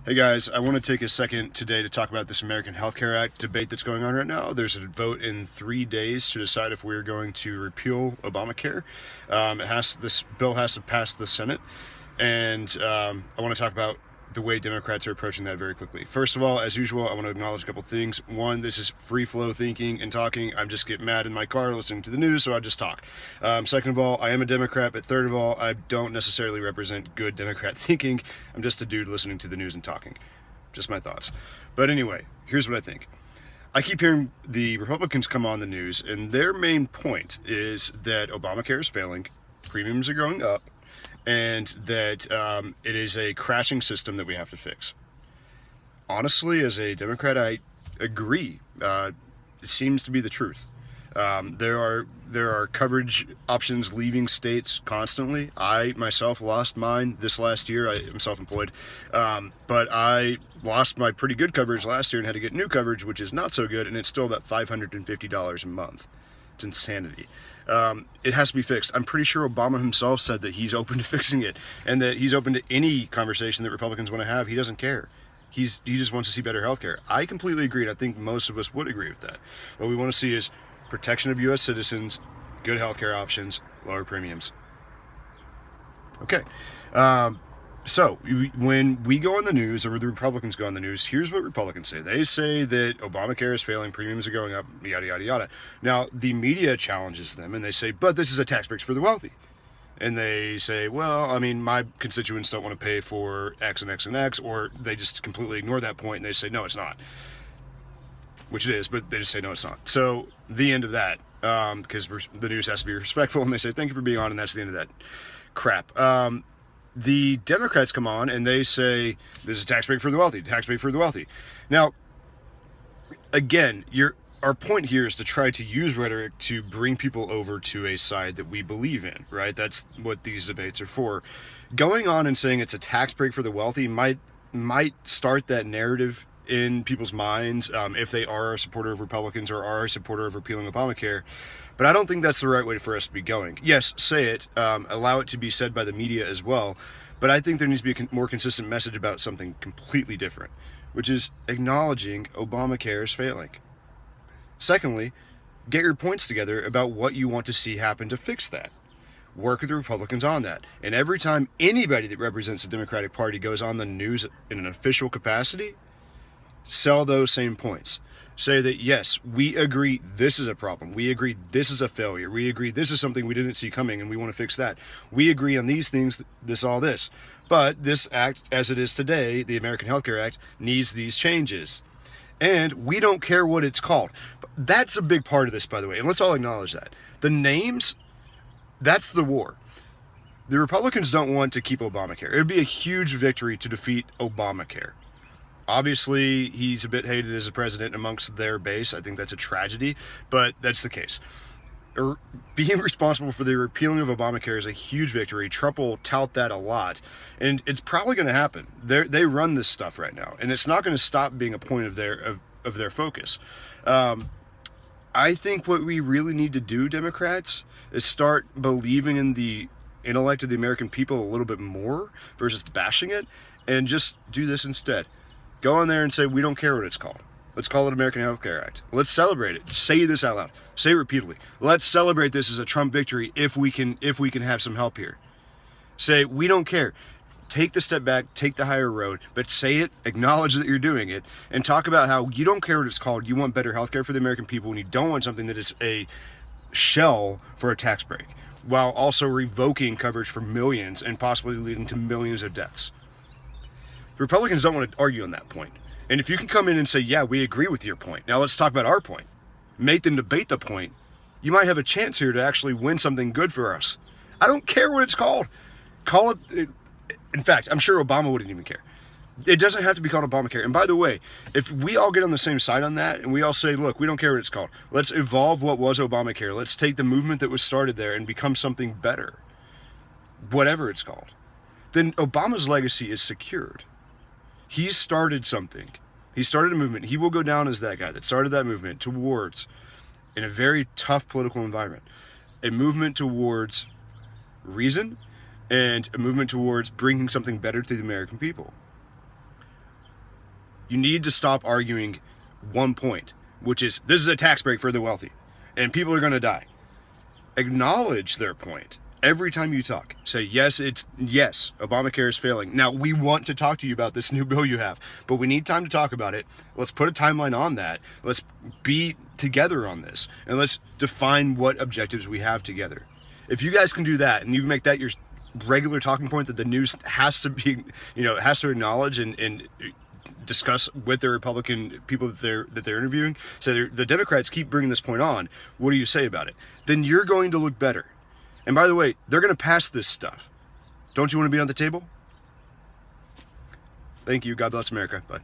Hey guys, I want to take a second today to talk about this American Healthcare Act debate that's going on right now. There's a vote in 3 days to decide if we're going to repeal Obamacare. This bill has to pass the Senate, and I want to talk about the way Democrats are approaching that very quickly. First of all, as usual, I want to acknowledge a couple things. One, this is free flow thinking and talking. I'm just getting mad in my car listening to the news, so I just talk. Second of all, I am a Democrat, but third of all, I don't necessarily represent good Democrat thinking. I'm just a dude listening to the news and talking. Just my thoughts. But anyway, here's what I think. I keep hearing the Republicans come on the news, and their main point is that Obamacare is failing, premiums are going up, and that it is a crashing system that we have to fix. Honestly, as a Democrat, I agree. It seems to be the truth. There are coverage options leaving states constantly. I myself lost mine this last year. I am self-employed, but I lost my pretty good coverage last year and had to get new coverage, which is not so good, and it's still about $550 a month. It's insanity. It has to be fixed. I'm pretty sure Obama himself said that he's open to fixing it, and that he's open to any conversation that Republicans want to have. He doesn't care. He just wants to see better health care. I completely agree, and I think most of us would agree with that. What we want to see is protection of U.S. citizens, good health care options, lower premiums. Okay. So when we go on the news, or the Republicans go on the news, here's what Republicans say. They say that Obamacare is failing, premiums are going up, yada, yada, yada. Now, the media challenges them, and they say, but this is a tax break for the wealthy. And they say, well, I mean, my constituents don't want to pay for X and X and X, or they just completely ignore that point, and they say, no, it's not. Which it is, but they just say, no, it's not. So the end of that, because the news has to be respectful, and they say, thank you for being on, and that's the end of that crap. The Democrats come on and they say this is a tax break for the wealthy, tax break for the wealthy. Now, again, our point here is to try to use rhetoric to bring people over to a side that we believe in, right? That's what these debates are for. Going on and saying it's a tax break for the wealthy might start that narrative in people's minds if they are a supporter of Republicans or are a supporter of repealing Obamacare. But I don't think that's the right way for us to be going. Yes, say it, allow it to be said by the media as well, but I think there needs to be a more consistent message about something completely different, which is acknowledging Obamacare is failing. Secondly, get your points together about what you want to see happen to fix that. Work with the Republicans on that. And every time anybody that represents the Democratic Party goes on the news in an official capacity, sell those same points. Say that, yes, we agree this is a problem. We agree this is a failure. We agree this is something we didn't see coming and we want to fix that. We agree on these things, all this. But this act, as it is today, the American Healthcare Act, needs these changes. And we don't care what it's called. That's a big part of this, by the way, and let's all acknowledge that. The names, that's the war. The Republicans don't want to keep Obamacare. It would be a huge victory to defeat Obamacare. Obviously, he's a bit hated as a president amongst their base. I think that's a tragedy, but that's the case. Being responsible for the repealing of Obamacare is a huge victory. Trump will tout that a lot, and it's probably going to happen. They run this stuff right now, and it's not going to stop being a point of their focus. I think what we really need to do, Democrats, is start believing in the intellect of the American people a little bit more versus bashing it, and just do this instead. Go in there and say, we don't care what it's called. Let's call it American Healthcare Act. Let's celebrate it. Say this out loud. Say it repeatedly. Let's celebrate this as a Trump victory if we can have some help here. Say, we don't care. Take the step back, take the higher road, but say it, acknowledge that you're doing it, and talk about how you don't care what it's called. You want better healthcare for the American people, and you don't want something that is a shell for a tax break, while also revoking coverage for millions and possibly leading to millions of deaths. The Republicans don't want to argue on that point. And if you can come in and say, yeah, we agree with your point, now let's talk about our point, make them debate the point, you might have a chance here to actually win something good for us. I don't care what it's called. Call it, in fact, I'm sure Obama wouldn't even care. It doesn't have to be called Obamacare. And by the way, if we all get on the same side on that and we all say, look, we don't care what it's called, let's evolve what was Obamacare. Let's take the movement that was started there and become something better, whatever it's called, then Obama's legacy is secured. He started something. He started a movement. He will go down as that guy that started that movement towards, in a very tough political environment, a movement towards reason and a movement towards bringing something better to the American people. You need to stop arguing one point, which is this is a tax break for the wealthy and people are going to die. Acknowledge their point. Every time you talk, say, yes, Obamacare is failing. Now, we want to talk to you about this new bill you have, but we need time to talk about it. Let's put a timeline on that. Let's be together on this, and let's define what objectives we have together. If you guys can do that, and you make that your regular talking point that the news has to be, has to acknowledge and discuss with the Republican people that they're interviewing. So the Democrats keep bringing this point on. What do you say about it? Then you're going to look better. And by the way, they're going to pass this stuff. Don't you want to be on the table? Thank you. God bless America. Bye.